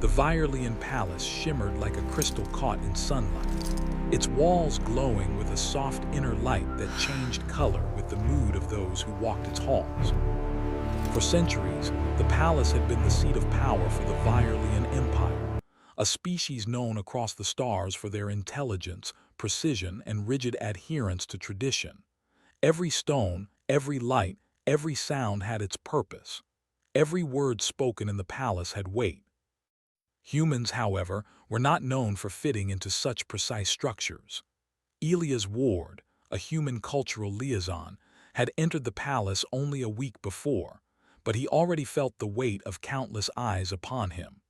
The Virelian palace shimmered like a crystal caught in sunlight, its walls glowing with a soft inner light that changed color with the mood of those who walked its halls. For centuries, the palace had been the seat of power for the Virelian Empire, a species known across the stars for their intelligence, precision, and rigid adherence to tradition. Every stone, every light, every sound had its purpose. Every word spoken in the palace had weight. Humans, however, were not known for fitting into such precise structures. Elia's ward, a human cultural liaison, had entered the palace only a week before, but he already felt the weight of countless eyes upon him.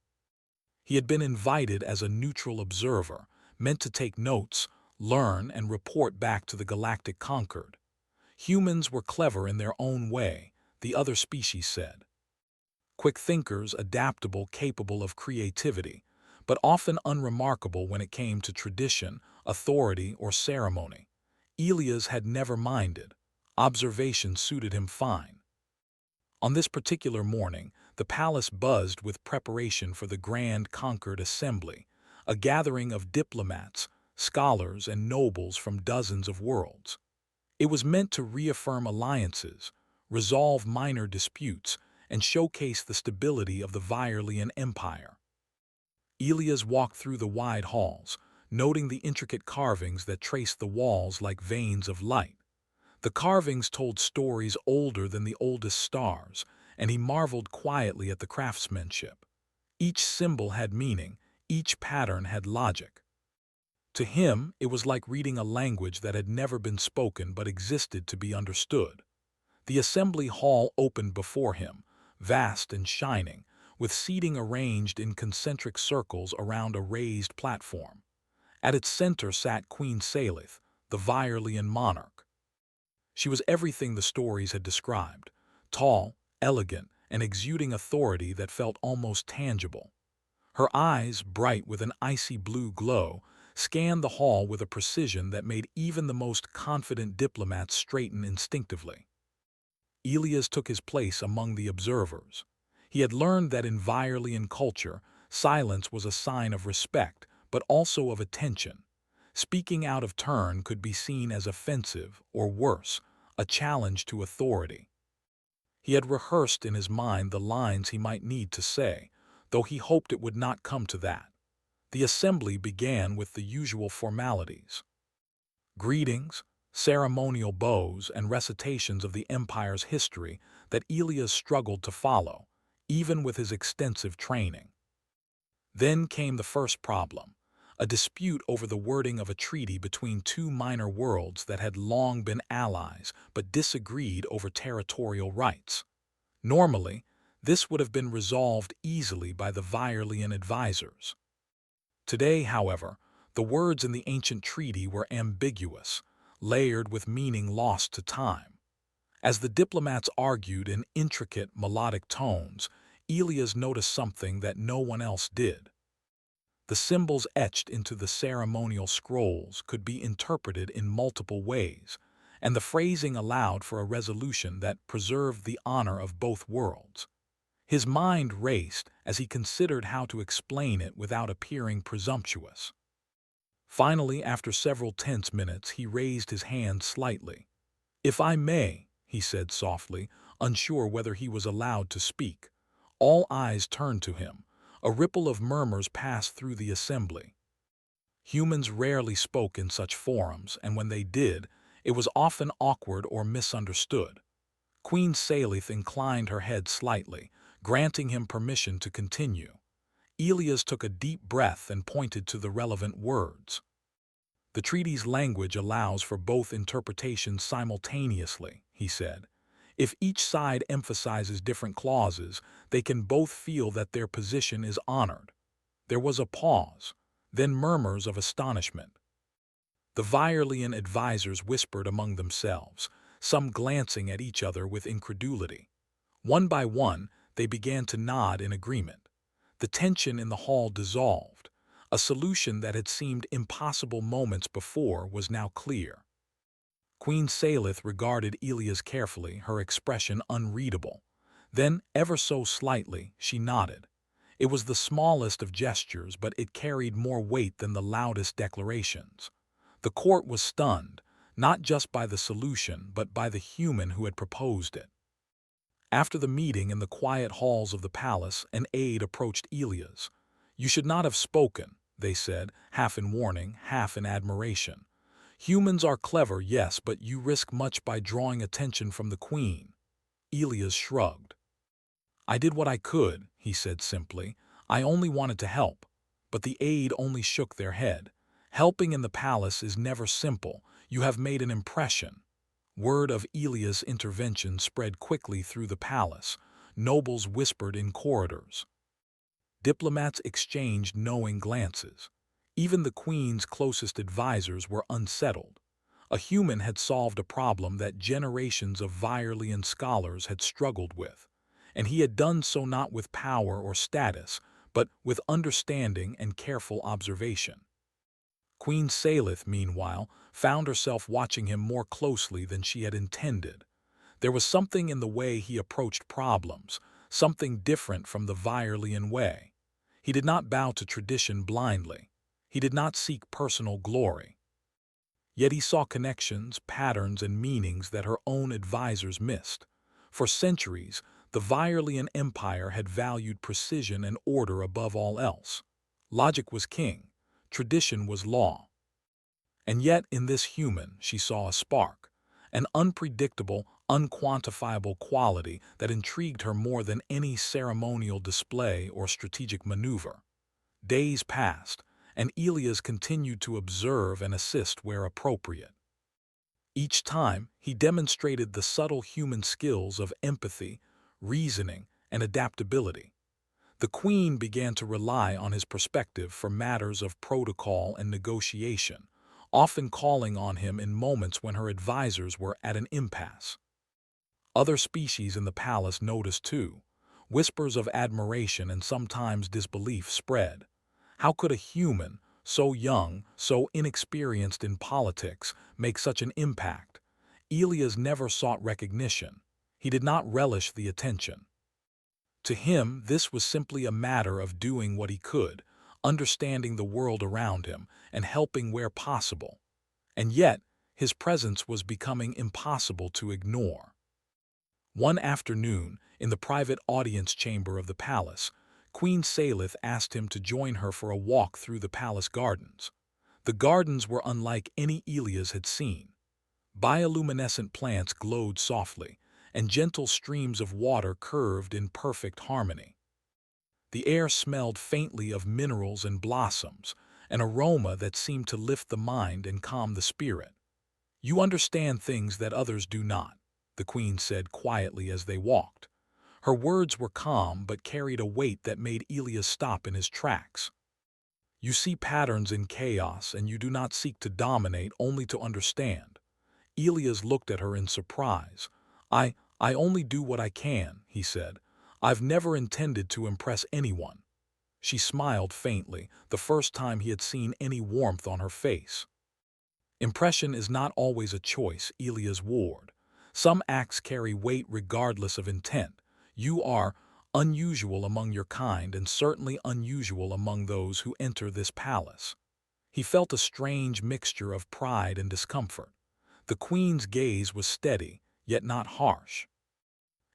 He had been invited as a neutral observer, meant to take notes, learn, and report back to the galactic Concord. Humans were clever in their own way, the other species said. Quick thinkers, adaptable, capable of creativity, but often unremarkable when it came to tradition, authority, or ceremony. Elias had never minded. Observation suited him fine. On this particular morning, the palace buzzed with preparation for the Grand Concord Assembly, a gathering of diplomats, scholars, and nobles from dozens of worlds. It was meant to reaffirm alliances, resolve minor disputes, and showcase the stability of the Virelian Empire. Elias walked through the wide halls, noting the intricate carvings that traced the walls like veins of light. The carvings told stories older than the oldest stars, and he marveled quietly at the craftsmanship. Each symbol had meaning, each pattern had logic. To him, it was like reading a language that had never been spoken but existed to be understood. The assembly hall opened before him, vast and shining, with seating arranged in concentric circles around a raised platform. At its center sat Queen Salith, the Virelian monarch. She was everything the stories had described, tall, elegant, and exuding authority that felt almost tangible. Her eyes, bright with an icy blue glow, scanned the hall with a precision that made even the most confident diplomats straighten instinctively. Elias took his place among the observers. He had learned that in Virelian culture, silence was a sign of respect, but also of attention. Speaking out of turn could be seen as offensive, or worse, a challenge to authority. He had rehearsed in his mind the lines he might need to say, though he hoped it would not come to that. The assembly began with the usual formalities. Greetings, ceremonial bows, and recitations of the empire's history that Elias struggled to follow, even with his extensive training. Then came the first problem, a dispute over the wording of a treaty between two minor worlds that had long been allies but disagreed over territorial rights. Normally, this would have been resolved easily by the Virelian advisors. Today, however, the words in the ancient treaty were ambiguous, layered with meaning lost to time. As the diplomats argued in intricate, melodic tones, Elias noticed something that no one else did. The symbols etched into the ceremonial scrolls could be interpreted in multiple ways, and the phrasing allowed for a resolution that preserved the honor of both worlds. His mind raced as he considered how to explain it without appearing presumptuous. Finally, after several tense minutes, he raised his hand slightly. "If I may," he said softly, unsure whether he was allowed to speak. All eyes turned to him. A ripple of murmurs passed through the assembly. Humans rarely spoke in such forums, and when they did, it was often awkward or misunderstood. Queen Salith inclined her head slightly, granting him permission to continue. Elias took a deep breath and pointed to the relevant words. "The treaty's language allows for both interpretations simultaneously," he said. "If each side emphasizes different clauses, they can both feel that their position is honored." There was a pause, then murmurs of astonishment. The Virelian advisors whispered among themselves, some glancing at each other with incredulity. One by one, they began to nod in agreement. The tension in the hall dissolved. A solution that had seemed impossible moments before was now clear. Queen Salith regarded Elias carefully, her expression unreadable. Then, ever so slightly, she nodded. It was the smallest of gestures, but it carried more weight than the loudest declarations. The court was stunned, not just by the solution, but by the human who had proposed it. After the meeting in the quiet halls of the palace, an aide approached Elias. "You should not have spoken," they said, half in warning, half in admiration. "Humans are clever, yes, but you risk much by drawing attention from the queen." Elias shrugged. "I did what I could," he said simply. "I only wanted to help." But the aide only shook their head. "Helping in the palace is never simple. You have made an impression." Word of Elias' intervention spread quickly through the palace. Nobles whispered in corridors. Diplomats exchanged knowing glances. Even the queen's closest advisors were unsettled. A human had solved a problem that generations of Virelian scholars had struggled with, and he had done so not with power or status, but with understanding and careful observation. Queen Salith, meanwhile, found herself watching him more closely than she had intended. There was something in the way he approached problems, something different from the Virelian way. He did not bow to tradition blindly. He did not seek personal glory. Yet he saw connections, patterns, and meanings that her own advisors missed. For centuries, the Virelian Empire had valued precision and order above all else. Logic was king. Tradition was law. And yet, in this human, she saw a spark, an unpredictable, unquantifiable quality that intrigued her more than any ceremonial display or strategic maneuver. Days passed, and Elias continued to observe and assist where appropriate. Each time, he demonstrated the subtle human skills of empathy, reasoning, and adaptability. The queen began to rely on his perspective for matters of protocol and negotiation, often calling on him in moments when her advisors were at an impasse. Other species in the palace noticed too. Whispers of admiration and sometimes disbelief spread. How could a human, so young, so inexperienced in politics, make such an impact? Elias never sought recognition. He did not relish the attention. To him, this was simply a matter of doing what he could, understanding the world around him, and helping where possible. And yet, his presence was becoming impossible to ignore. One afternoon, in the private audience chamber of the palace, Queen Salith asked him to join her for a walk through the palace gardens. The gardens were unlike any Elias had seen. Bioluminescent plants glowed softly, and gentle streams of water curved in perfect harmony. The air smelled faintly of minerals and blossoms, an aroma that seemed to lift the mind and calm the spirit. "You understand things that others do not," the queen said quietly as they walked. Her words were calm but carried a weight that made Elias stop in his tracks. "You see patterns in chaos, and you do not seek to dominate, only to understand." Elias looked at her in surprise. I only do what I can," he said. "I've never intended to impress anyone." She smiled faintly, the first time he had seen any warmth on her face. "Impression is not always a choice," Elias warned. "Some acts carry weight regardless of intent. You are unusual among your kind and certainly unusual among those who enter this palace." He felt a strange mixture of pride and discomfort. The queen's gaze was steady, yet not harsh.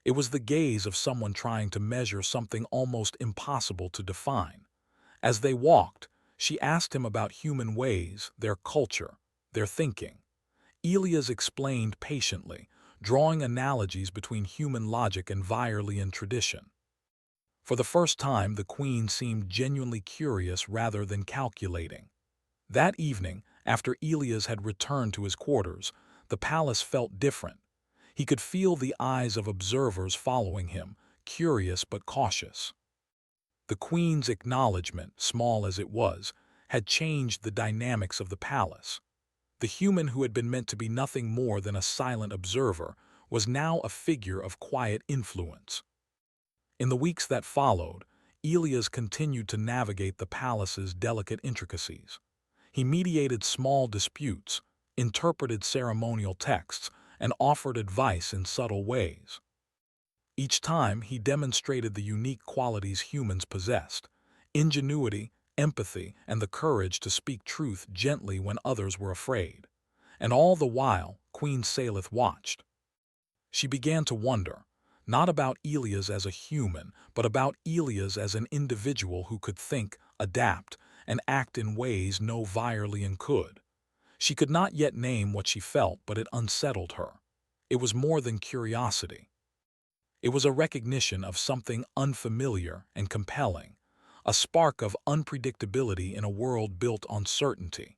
It was the gaze of someone trying to measure something almost impossible to define. As they walked, she asked him about human ways, their culture, their thinking. Elias explained patiently, drawing analogies between human logic and Virelian tradition. For the first time, the queen seemed genuinely curious rather than calculating. That evening, after Elias had returned to his quarters, the palace felt different. He could feel the eyes of observers following him, curious but cautious. The queen's acknowledgement, small as it was, had changed the dynamics of the palace. The human who had been meant to be nothing more than a silent observer was now a figure of quiet influence. In the weeks that followed, Elias continued to navigate the palace's delicate intricacies. He mediated small disputes, interpreted ceremonial texts, and offered advice in subtle ways. Each time, he demonstrated the unique qualities humans possessed: ingenuity, empathy, and the courage to speak truth gently when others were afraid. And all the while, Queen Salith watched. She began to wonder, not about Elias as a human, but about Elias as an individual who could think, adapt, and act in ways no Virelian could. She could not yet name what she felt, but it unsettled her. It was more than curiosity. It was a recognition of something unfamiliar and compelling, a spark of unpredictability in a world built on certainty.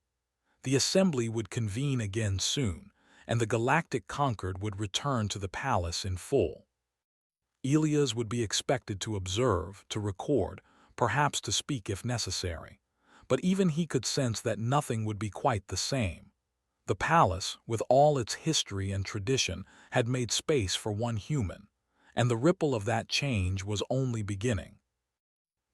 The assembly would convene again soon, and the Galactic Concord would return to the palace in full. Elias would be expected to observe, to record, perhaps to speak if necessary. But even he could sense that nothing would be quite the same. The palace, with all its history and tradition, had made space for one human, and the ripple of that change was only beginning.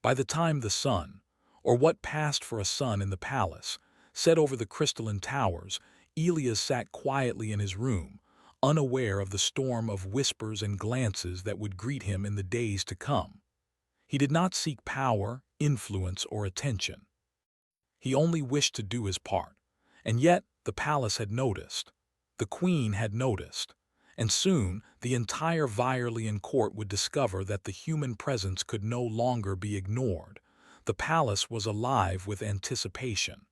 By the time the sun, or what passed for a sun in the palace, set over the crystalline towers, Elias sat quietly in his room, unaware of the storm of whispers and glances that would greet him in the days to come. He did not seek power, influence, or attention. He only wished to do his part. And yet, the palace had noticed. The queen had noticed. And soon, the entire Virelian court would discover that the human presence could no longer be ignored. The palace was alive with anticipation.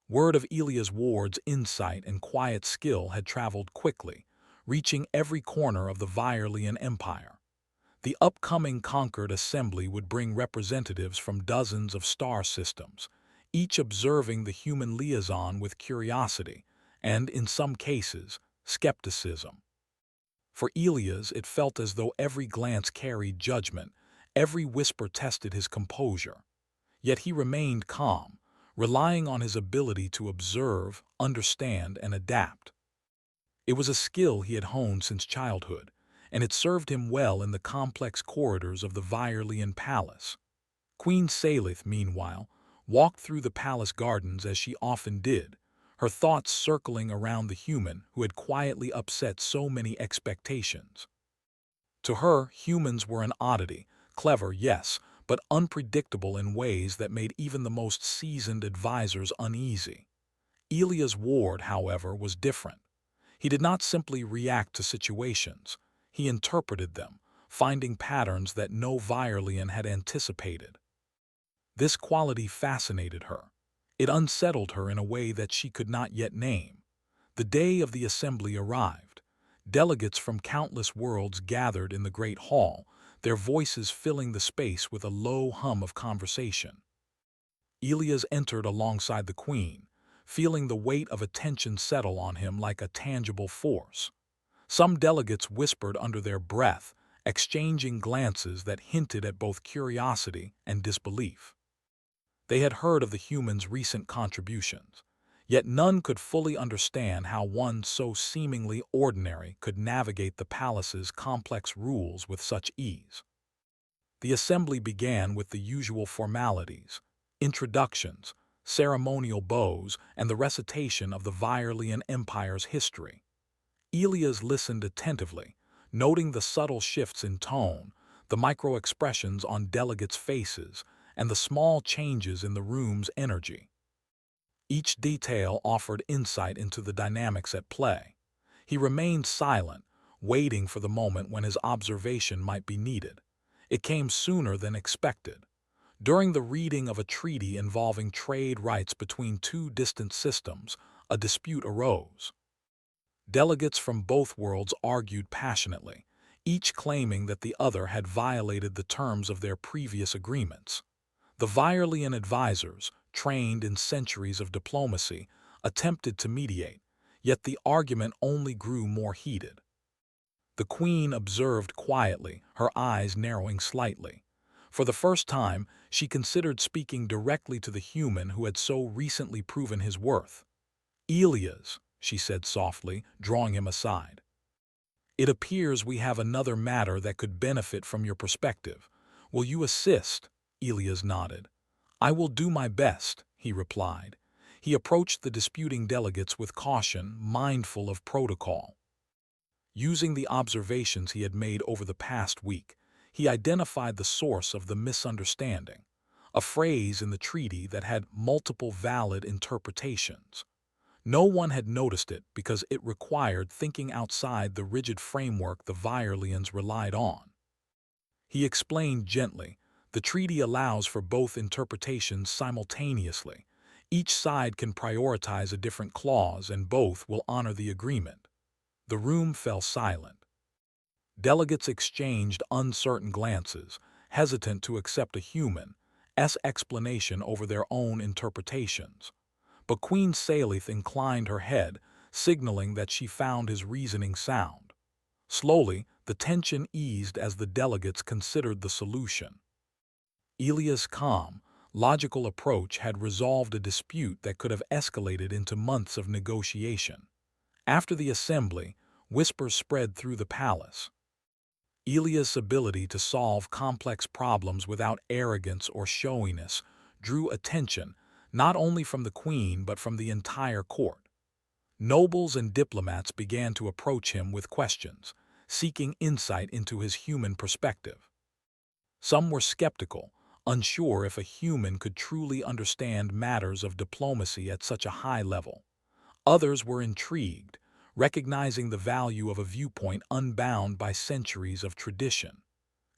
Word of Elias Ward's insight and quiet skill had traveled quickly, reaching every corner of the Virelian Empire. The upcoming Concord Assembly would bring representatives from dozens of star systems, each observing the human liaison with curiosity and, in some cases, skepticism. For Elias, it felt as though every glance carried judgment, every whisper tested his composure. Yet he remained calm, relying on his ability to observe, understand, and adapt. It was a skill he had honed since childhood, and it served him well in the complex corridors of the Virelian palace. Queen Salith, meanwhile, walked through the palace gardens as she often did, her thoughts circling around the human who had quietly upset so many expectations. To her, humans were an oddity, clever, yes, but unpredictable in ways that made even the most seasoned advisors uneasy. Elias Ward, however, was different. He did not simply react to situations. He interpreted them, finding patterns that no Virelian had anticipated. This quality fascinated her. It unsettled her in a way that she could not yet name. The day of the assembly arrived. Delegates from countless worlds gathered in the great hall, their voices filling the space with a low hum of conversation. Elias entered alongside the queen, feeling the weight of attention settle on him like a tangible force. Some delegates whispered under their breath, exchanging glances that hinted at both curiosity and disbelief. They had heard of the humans' recent contributions, yet none could fully understand how one so seemingly ordinary could navigate the palace's complex rules with such ease. The assembly began with the usual formalities: introductions, ceremonial bows, and the recitation of the Virelian Empire's history. Elias listened attentively, noting the subtle shifts in tone, the micro-expressions on delegates' faces, and the small changes in the room's energy. Each detail offered insight into the dynamics at play. He remained silent, waiting for the moment when his observation might be needed. It came sooner than expected. During the reading of a treaty involving trade rights between two distant systems, a dispute arose. Delegates from both worlds argued passionately, each claiming that the other had violated the terms of their previous agreements. The Virelian advisors, trained in centuries of diplomacy, attempted to mediate, yet the argument only grew more heated. The queen observed quietly, her eyes narrowing slightly. For the first time, she considered speaking directly to the human who had so recently proven his worth. "Elias," she said softly, drawing him aside. "It appears we have another matter that could benefit from your perspective. Will you assist?" Elias nodded. "I will do my best," he replied. He approached the disputing delegates with caution, mindful of protocol. Using the observations he had made over the past week, he identified the source of the misunderstanding, a phrase in the treaty that had multiple valid interpretations. No one had noticed it because it required thinking outside the rigid framework the Virelians relied on. He explained gently, the treaty allows for both interpretations simultaneously. Each side can prioritize a different clause and both will honor the agreement. The room fell silent. Delegates exchanged uncertain glances, hesitant to accept a human's explanation over their own interpretations. But Queen Salith inclined her head, signaling that she found his reasoning sound. Slowly, the tension eased as the delegates considered the solution. Elia's calm, logical approach had resolved a dispute that could have escalated into months of negotiation. After the assembly, whispers spread through the palace. Elia's ability to solve complex problems without arrogance or showiness drew attention not only from the queen but from the entire court. Nobles and diplomats began to approach him with questions, seeking insight into his human perspective. Some were skeptical, unsure if a human could truly understand matters of diplomacy at such a high level. Others were intrigued, recognizing the value of a viewpoint unbound by centuries of tradition.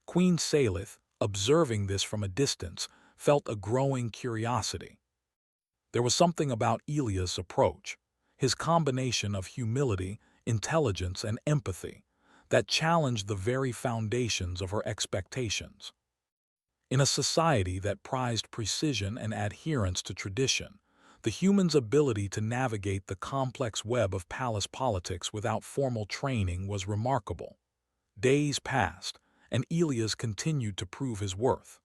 Queen Salith, observing this from a distance, felt a growing curiosity. There was something about Elia's approach, his combination of humility, intelligence, and empathy, that challenged the very foundations of her expectations. In a society that prized precision and adherence to tradition, the human's ability to navigate the complex web of palace politics without formal training was remarkable. Days passed, and Elias continued to prove his worth.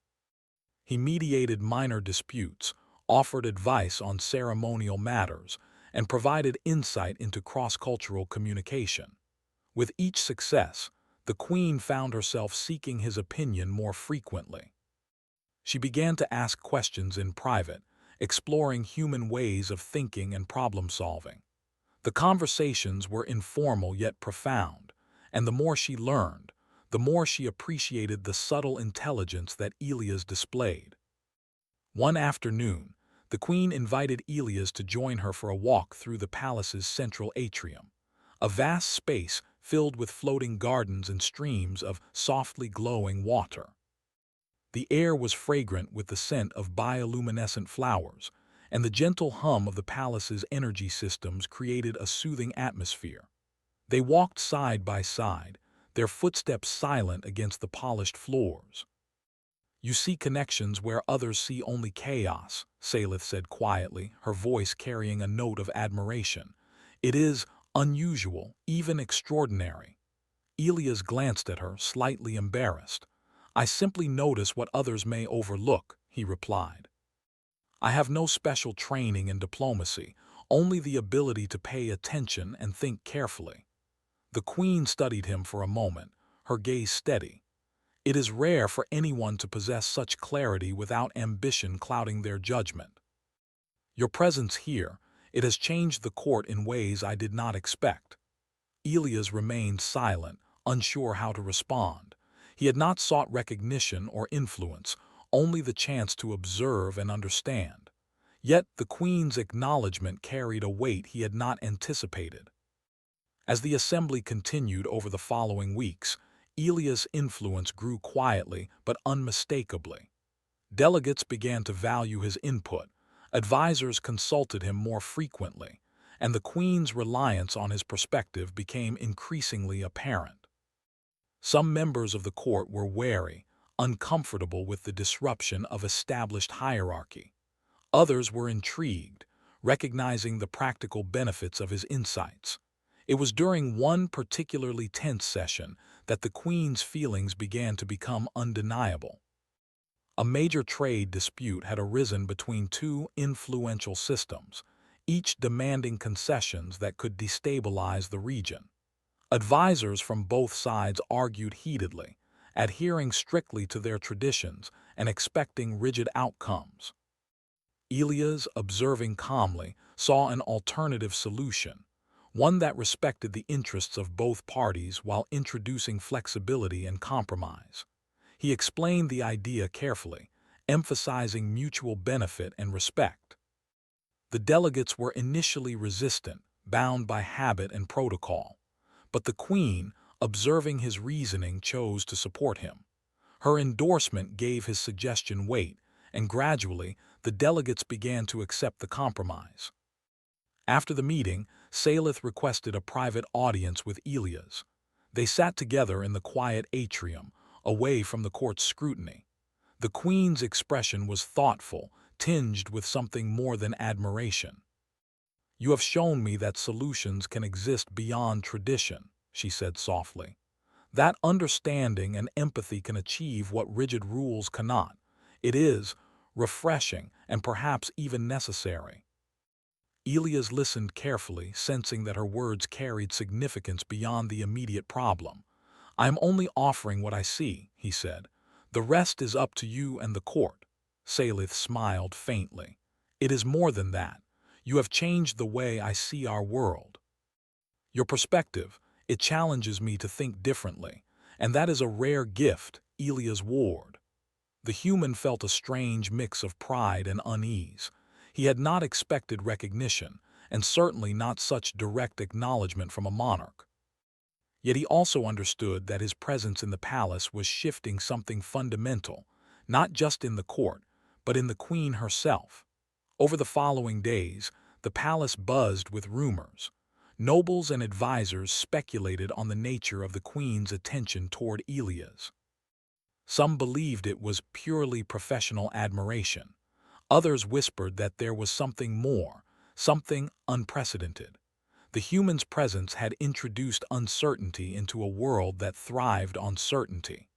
He mediated minor disputes, offered advice on ceremonial matters, and provided insight into cross-cultural communication. With each success, the queen found herself seeking his opinion more frequently. She began to ask questions in private, exploring human ways of thinking and problem-solving. The conversations were informal yet profound, and the more she learned, the more she appreciated the subtle intelligence that Elias displayed. One afternoon, the queen invited Elias to join her for a walk through the palace's central atrium, a vast space filled with floating gardens and streams of softly glowing water. The air was fragrant with the scent of bioluminescent flowers, and the gentle hum of the palace's energy systems created a soothing atmosphere. They walked side by side, their footsteps silent against the polished floors. "You see connections where others see only chaos," Salith said quietly, her voice carrying a note of admiration. "It is unusual, even extraordinary." Elias glanced at her, slightly embarrassed. "I simply notice what others may overlook," he replied. "I have no special training in diplomacy, only the ability to pay attention and think carefully." The queen studied him for a moment, her gaze steady. It is rare for anyone to possess such clarity without ambition clouding their judgment. "Your presence here, it has changed the court in ways I did not expect." Elias remained silent, unsure how to respond. He had not sought recognition or influence, only the chance to observe and understand. Yet the queen's acknowledgment carried a weight he had not anticipated. As the assembly continued over the following weeks, Elias' influence grew quietly but unmistakably. Delegates began to value his input, advisors consulted him more frequently, and the queen's reliance on his perspective became increasingly apparent. Some members of the court were wary, uncomfortable with the disruption of established hierarchy. Others were intrigued, recognizing the practical benefits of his insights. It was during one particularly tense session that the queen's feelings began to become undeniable. A major trade dispute had arisen between two influential systems, each demanding concessions that could destabilize the region. Advisors from both sides argued heatedly, adhering strictly to their traditions and expecting rigid outcomes. Elias, observing calmly, saw an alternative solution, one that respected the interests of both parties while introducing flexibility and compromise. He explained the idea carefully, emphasizing mutual benefit and respect. The delegates were initially resistant, bound by habit and protocol, but the Queen, observing his reasoning, chose to support him. Her endorsement gave his suggestion weight, and gradually the delegates began to accept the compromise. After the meeting, Salith requested a private audience with Elias. They sat together in the quiet atrium, away from the court's scrutiny. The Queen's expression was thoughtful, tinged with something more than admiration. "You have shown me that solutions can exist beyond tradition," she said softly. "That understanding and empathy can achieve what rigid rules cannot. It is refreshing and perhaps even necessary." Elias listened carefully, sensing that her words carried significance beyond the immediate problem. "I am only offering what I see," he said. "The rest is up to you and the court." Salith smiled faintly. "It is more than that. You have changed the way I see our world. Your perspective, it challenges me to think differently, and that is a rare gift," Elias warned. The human felt a strange mix of pride and unease. He had not expected recognition, and certainly not such direct acknowledgement from a monarch. Yet he also understood that his presence in the palace was shifting something fundamental, not just in the court, but in the Queen herself. Over the following days, the palace buzzed with rumors. Nobles and advisors speculated on the nature of the Queen's attention toward Elias. Some believed it was purely professional admiration. Others whispered that there was something more, something unprecedented. The human's presence had introduced uncertainty into a world that thrived on certainty.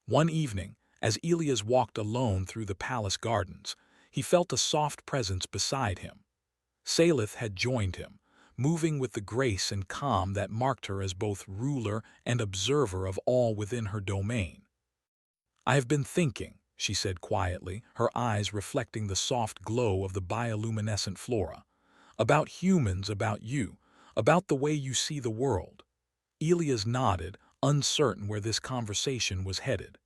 One evening, as Elias walked alone through the palace gardens, he felt a soft presence beside him. Salith had joined him, moving with the grace and calm that marked her as both ruler and observer of all within her domain. "I have been thinking," she said quietly, her eyes reflecting the soft glow of the bioluminescent flora, "about humans, about you, about the way you see the world." Elias nodded, uncertain where this conversation was headed.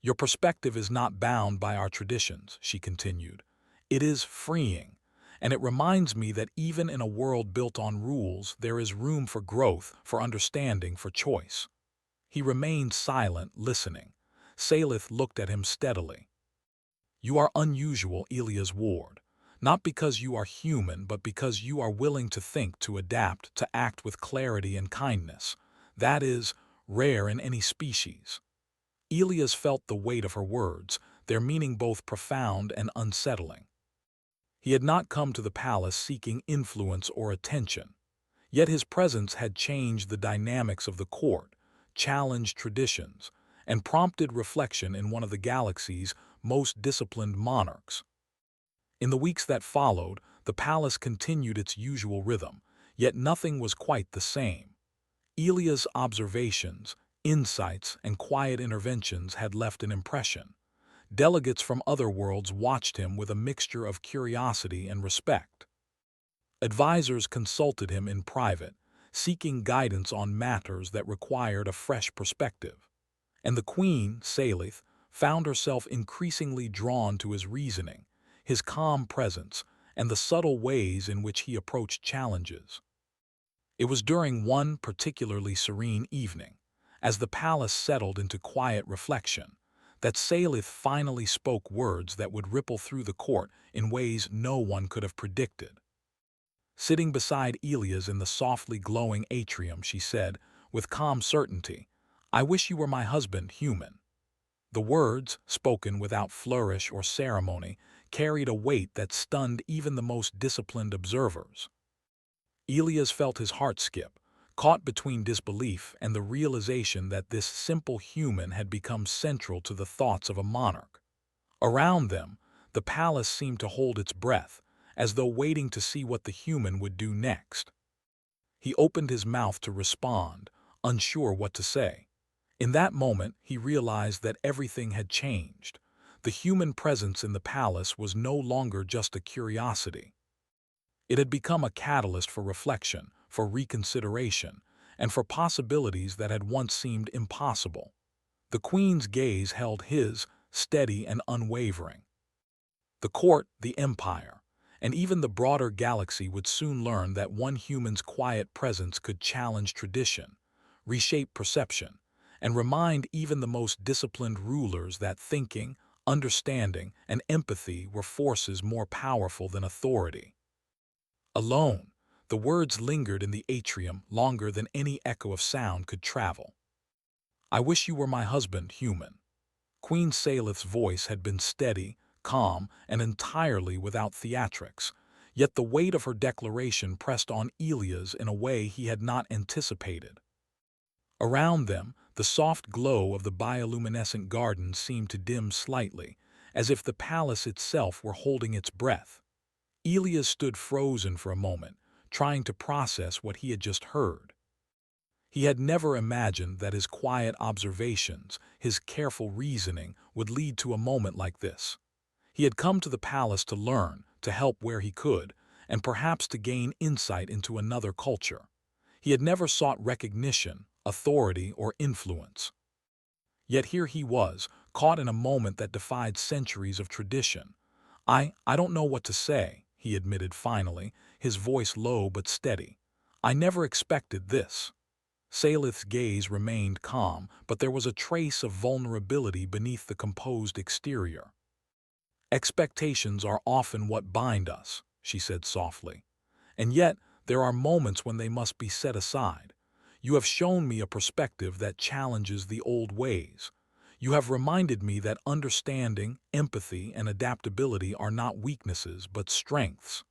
"Your perspective is not bound by our traditions," she continued. "It is freeing, and it reminds me that even in a world built on rules, there is room for growth, for understanding, for choice." He remained silent, listening. Salith looked at him steadily. "You are unusual," Elias warned, "not because you are human, but because you are willing to think, to adapt, to act with clarity and kindness. That is rare in any species." Elias felt the weight of her words, their meaning both profound and unsettling. He had not come to the palace seeking influence or attention. Yet his presence had changed the dynamics of the court, challenged traditions, and prompted reflection in one of the galaxy's most disciplined monarchs. In the weeks that followed, the palace continued its usual rhythm, yet nothing was quite the same. Elia's observations, insights, and quiet interventions had left an impression. Delegates from other worlds watched him with a mixture of curiosity and respect. Advisors consulted him in private, seeking guidance on matters that required a fresh perspective. And the Queen, Salith, found herself increasingly drawn to his reasoning, his calm presence, and the subtle ways in which he approached challenges. It was during one particularly serene evening, as the palace settled into quiet reflection, that Salith finally spoke words that would ripple through the court in ways no one could have predicted. Sitting beside Elias in the softly glowing atrium, she said, with calm certainty, "I wish you were my husband, human." The words, spoken without flourish or ceremony, carried a weight that stunned even the most disciplined observers. Elias felt his heart skip, caught between disbelief and the realization that this simple human had become central to the thoughts of a monarch. Around them, the palace seemed to hold its breath, as though waiting to see what the human would do next. He opened his mouth to respond, unsure what to say. In that moment, he realized that everything had changed. The human presence in the palace was no longer just a curiosity. It had become a catalyst for reflection, for reconsideration, and for possibilities that had once seemed impossible. The Queen's gaze held his, steady and unwavering. The court, the empire, and even the broader galaxy would soon learn that one human's quiet presence could challenge tradition, reshape perception, and remind even the most disciplined rulers that thinking, understanding, and empathy were forces more powerful than authority. Alone, the words lingered in the atrium longer than any echo of sound could travel. "I wish you were my husband, human." Queen Salith's voice had been steady, calm, and entirely without theatrics, yet the weight of her declaration pressed on Elias in a way he had not anticipated. Around them, the soft glow of the bioluminescent garden seemed to dim slightly, as if the palace itself were holding its breath. Elias stood frozen for a moment, trying to process what he had just heard. He had never imagined that his quiet observations, his careful reasoning, would lead to a moment like this. He had come to the palace to learn, to help where he could, and perhaps to gain insight into another culture. He had never sought recognition, authority, or influence. Yet here he was, caught in a moment that defied centuries of tradition. I don't know what to say," he admitted finally, his voice low but steady. "I never expected this." Salith's gaze remained calm, but there was a trace of vulnerability beneath the composed exterior. "Expectations are often what bind us," she said softly. "And yet, there are moments when they must be set aside. You have shown me a perspective that challenges the old ways. You have reminded me that understanding, empathy, and adaptability are not weaknesses but strengths."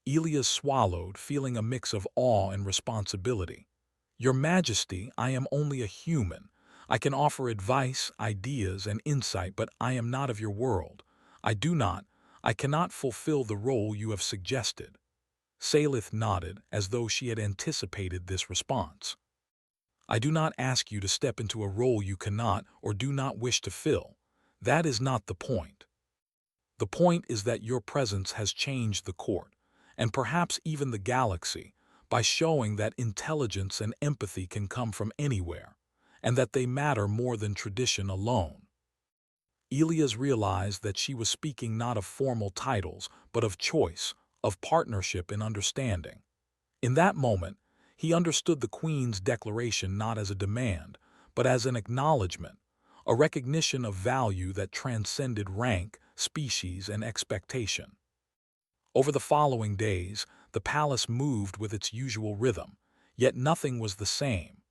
Elias swallowed, feeling a mix of awe and responsibility. "Your Majesty, I am only a human. I can offer advice, ideas, and insight, but I am not of your world. I cannot fulfill the role you have suggested." Salith nodded, as though she had anticipated this response. "I do not ask you to step into a role you cannot or do not wish to fill. That is not the point. The point is that your presence has changed the court, and perhaps even the galaxy, by showing that intelligence and empathy can come from anywhere, and that they matter more than tradition alone." Elias realized that she was speaking not of formal titles, but of choice, of partnership and understanding. In that moment, he understood the Queen's declaration not as a demand, but as an acknowledgement, a recognition of value that transcended rank, species, and expectation. Over the following days, the palace moved with its usual rhythm, yet nothing was the same.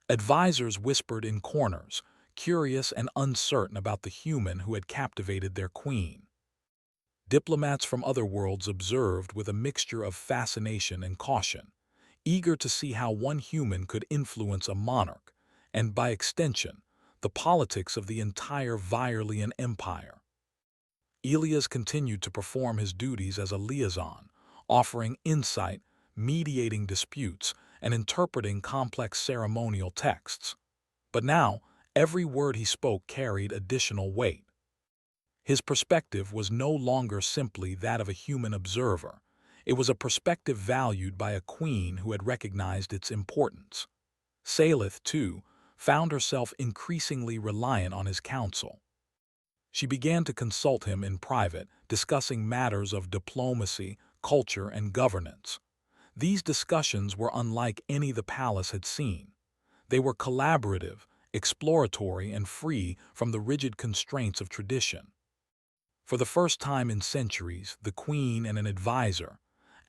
Advisors whispered in corners, curious and uncertain about the human who had captivated their queen. Diplomats from other worlds observed with a mixture of fascination and caution, eager to see how one human could influence a monarch, and by extension, the politics of the entire Virelian empire. Elias continued to perform his duties as a liaison, offering insight, mediating disputes, and interpreting complex ceremonial texts. But now, every word he spoke carried additional weight. His perspective was no longer simply that of a human observer. It was a perspective valued by a queen who had recognized its importance. Salith, too, found herself increasingly reliant on his counsel. She began to consult him in private, discussing matters of diplomacy, culture, and governance. These discussions were unlike any the palace had seen. They were collaborative, exploratory, and free from the rigid constraints of tradition. For the first time in centuries, the queen and an advisor,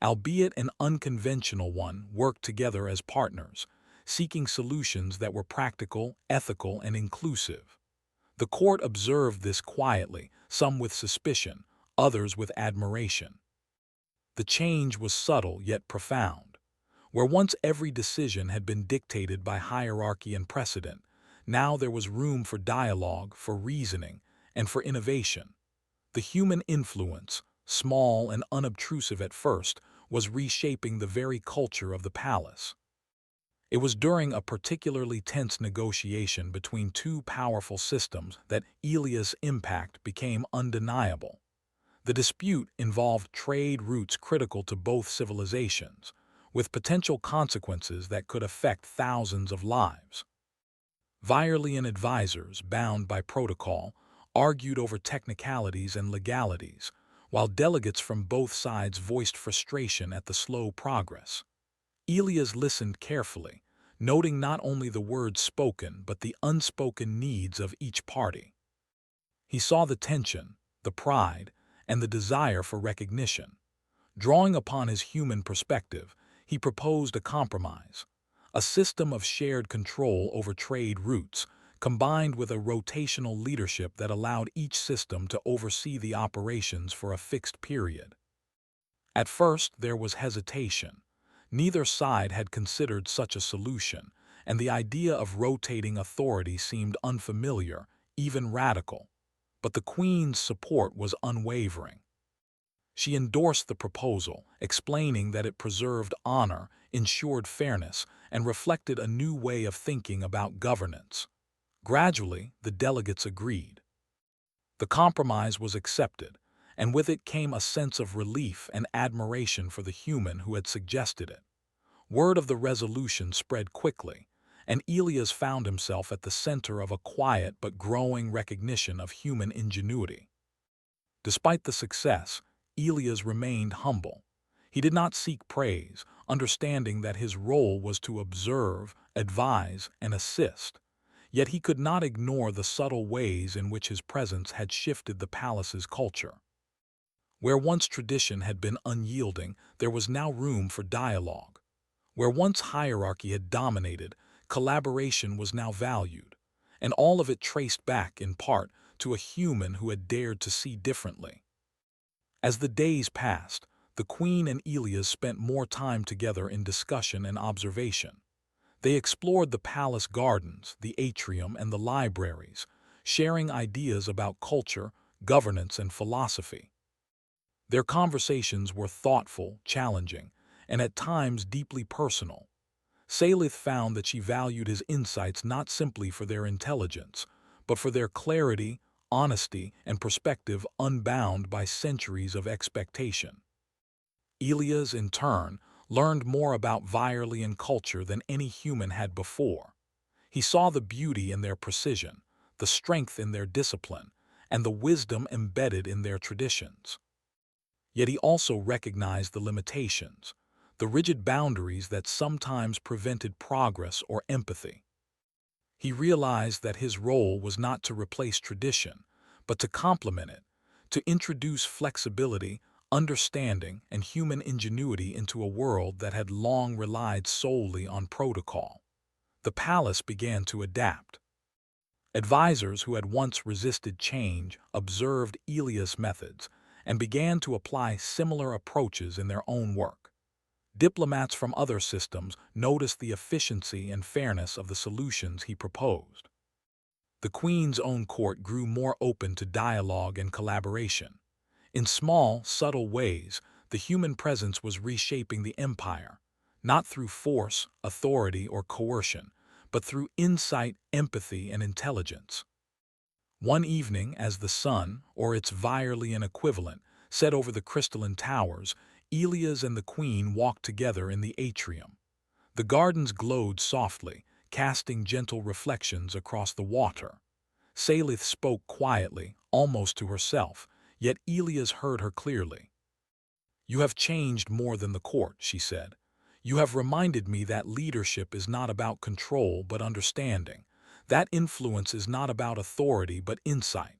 albeit an unconventional one, worked together as partners, seeking solutions that were practical, ethical, and inclusive. The court observed this quietly, some with suspicion, others with admiration. The change was subtle yet profound. Where once every decision had been dictated by hierarchy and precedent, now there was room for dialogue, for reasoning, and for innovation. The human influence, small and unobtrusive at first, was reshaping the very culture of the palace. It was during a particularly tense negotiation between two powerful systems that Elias' impact became undeniable. The dispute involved trade routes critical to both civilizations, with potential consequences that could affect thousands of lives. Virelian advisors, bound by protocol, argued over technicalities and legalities, while delegates from both sides voiced frustration at the slow progress. Elias listened carefully, noting not only the words spoken but the unspoken needs of each party. He saw the tension, the pride, and the desire for recognition. Drawing upon his human perspective, he proposed a compromise, a system of shared control over trade routes, combined with a rotational leadership that allowed each system to oversee the operations for a fixed period. At first, there was hesitation. Neither side had considered such a solution, and the idea of rotating authority seemed unfamiliar, even radical. But the Queen's support was unwavering. She endorsed the proposal, explaining that it preserved honor, ensured fairness, and reflected a new way of thinking about governance. Gradually, the delegates agreed. The compromise was accepted, and with it came a sense of relief and admiration for the human who had suggested it. Word of the resolution spread quickly, and Elias found himself at the center of a quiet but growing recognition of human ingenuity. Despite the success, Elias remained humble. He did not seek praise, understanding that his role was to observe, advise, and assist. Yet he could not ignore the subtle ways in which his presence had shifted the palace's culture. Where once tradition had been unyielding, there was now room for dialogue. Where once hierarchy had dominated, collaboration was now valued, and all of it traced back, in part, to a human who had dared to see differently. As the days passed, the Queen and Elias spent more time together in discussion and observation. They explored the palace gardens, the atrium, and the libraries, sharing ideas about culture, governance, and philosophy. Their conversations were thoughtful, challenging, and at times deeply personal. Salith found that she valued his insights not simply for their intelligence, but for their clarity, honesty, and perspective unbound by centuries of expectation. Elias, in turn, learned more about Virelian culture than any human had before. He saw the beauty in their precision, the strength in their discipline, and the wisdom embedded in their traditions. Yet he also recognized the limitations, the rigid boundaries that sometimes prevented progress or empathy. He realized that his role was not to replace tradition, but to complement it, to introduce flexibility, understanding, and human ingenuity into a world that had long relied solely on protocol. The palace began to adapt. Advisors who had once resisted change observed Elias' methods and began to apply similar approaches in their own work. Diplomats from other systems noticed the efficiency and fairness of the solutions he proposed. The Queen's own court grew more open to dialogue and collaboration. In small, subtle ways, the human presence was reshaping the empire, not through force, authority, or coercion, but through insight, empathy, and intelligence. One evening, as the sun, or its Virelian equivalent, set over the crystalline towers, Elias and the Queen walked together in the atrium. The gardens glowed softly, casting gentle reflections across the water. Salith spoke quietly, almost to herself, yet Elias heard her clearly. "You have changed more than the court," she said. "You have reminded me that leadership is not about control but understanding. That influence is not about authority but insight.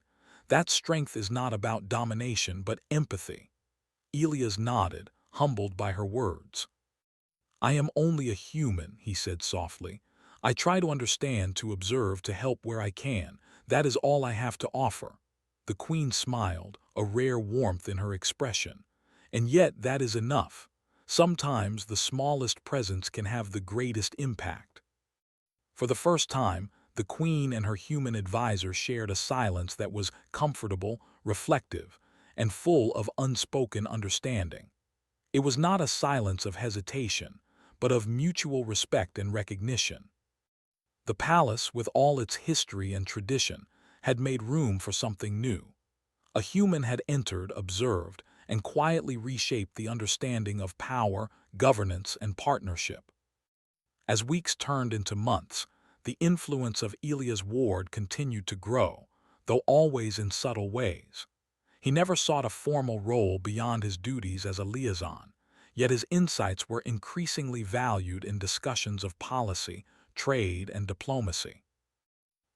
That strength is not about domination but empathy." Elias nodded, humbled by her words. "I am only a human," he said softly. "I try to understand, to observe, to help where I can. That is all I have to offer." The Queen smiled, a rare warmth in her expression. "And yet that is enough. Sometimes the smallest presence can have the greatest impact." For the first time, the Queen and her human advisor shared a silence that was comfortable, reflective, and full of unspoken understanding. It was not a silence of hesitation, but of mutual respect and recognition. The palace, with all its history and tradition, had made room for something new. A human had entered, observed, and quietly reshaped the understanding of power, governance, and partnership. As weeks turned into months, the influence of Elias Ward continued to grow, though always in subtle ways. He never sought a formal role beyond his duties as a liaison, yet his insights were increasingly valued in discussions of policy, trade, and diplomacy.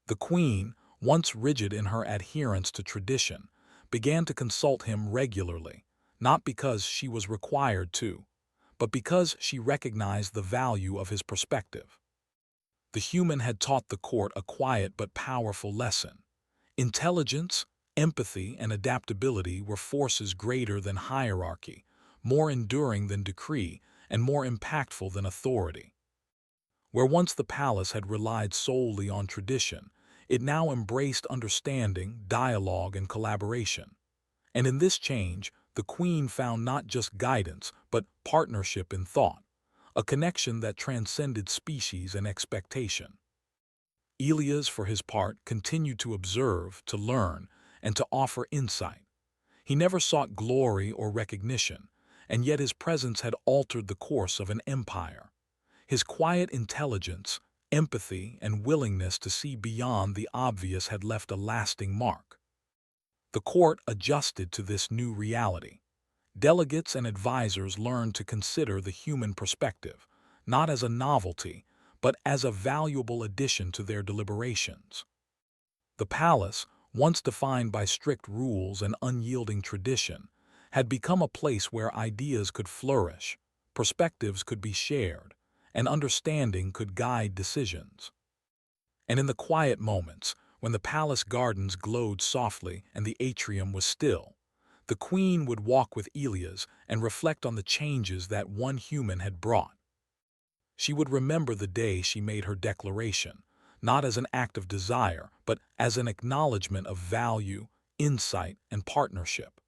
The Queen, once rigid in her adherence to tradition, began to consult him regularly, not because she was required to, but because she recognized the value of his perspective. The human had taught the court a quiet but powerful lesson. Intelligence, empathy, and adaptability were forces greater than hierarchy, more enduring than decree, and more impactful than authority. Where once the palace had relied solely on tradition, it now embraced understanding, dialogue, and collaboration. And in this change, the Queen found not just guidance, but partnership in thought, a connection that transcended species and expectation. Elias, for his part, continued to observe, to learn, and to offer insight. He never sought glory or recognition, and yet his presence had altered the course of an empire. His quiet intelligence, empathy, and willingness to see beyond the obvious had left a lasting mark. The court adjusted to this new reality. Delegates and advisors learned to consider the human perspective, not as a novelty, but as a valuable addition to their deliberations. The palace, once defined by strict rules and unyielding tradition, had become a place where ideas could flourish, perspectives could be shared, and understanding could guide decisions. And in the quiet moments, when the palace gardens glowed softly and the atrium was still, the Queen would walk with Elias and reflect on the changes that one human had brought. She would remember the day she made her declaration, not as an act of desire, but as an acknowledgement of value, insight, and partnership.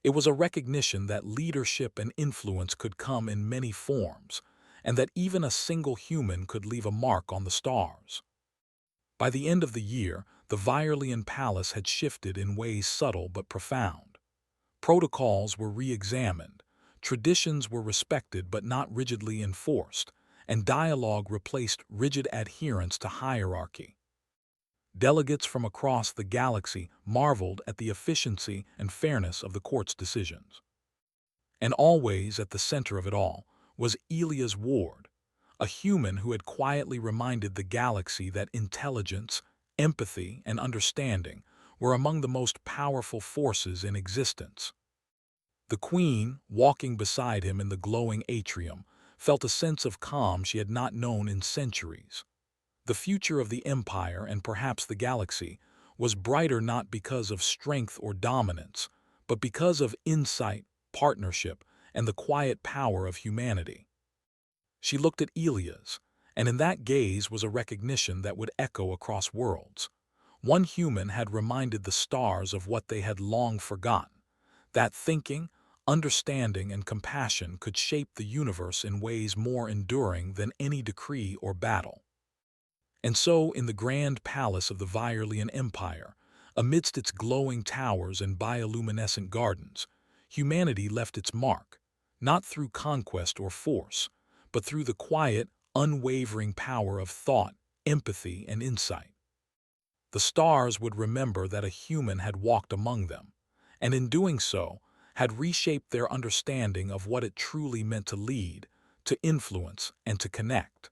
It was a recognition that leadership and influence could come in many forms, and that even a single human could leave a mark on the stars. By the end of the year, the Viorlian palace had shifted in ways subtle but profound. Protocols were re-examined, traditions were respected but not rigidly enforced, and dialogue replaced rigid adherence to hierarchy. Delegates from across the galaxy marveled at the efficiency and fairness of the court's decisions. And always at the center of it all was Elias Ward, a human who had quietly reminded the galaxy that intelligence, empathy, and understanding were among the most powerful forces in existence. The Queen, walking beside him in the glowing atrium, felt a sense of calm she had not known in centuries. The future of the Empire, and perhaps the galaxy, was brighter not because of strength or dominance, but because of insight, partnership, and the quiet power of humanity. She looked at Elias, and in that gaze was a recognition that would echo across worlds. One human had reminded the stars of what they had long forgotten, that thinking, understanding, and compassion could shape the universe in ways more enduring than any decree or battle. And so, in the grand palace of the Viorlian Empire, amidst its glowing towers and bioluminescent gardens, humanity left its mark, not through conquest or force, but through the quiet, unwavering power of thought, empathy, and insight. The stars would remember that a human had walked among them, and in doing so, had reshaped their understanding of what it truly meant to lead, to influence, and to connect.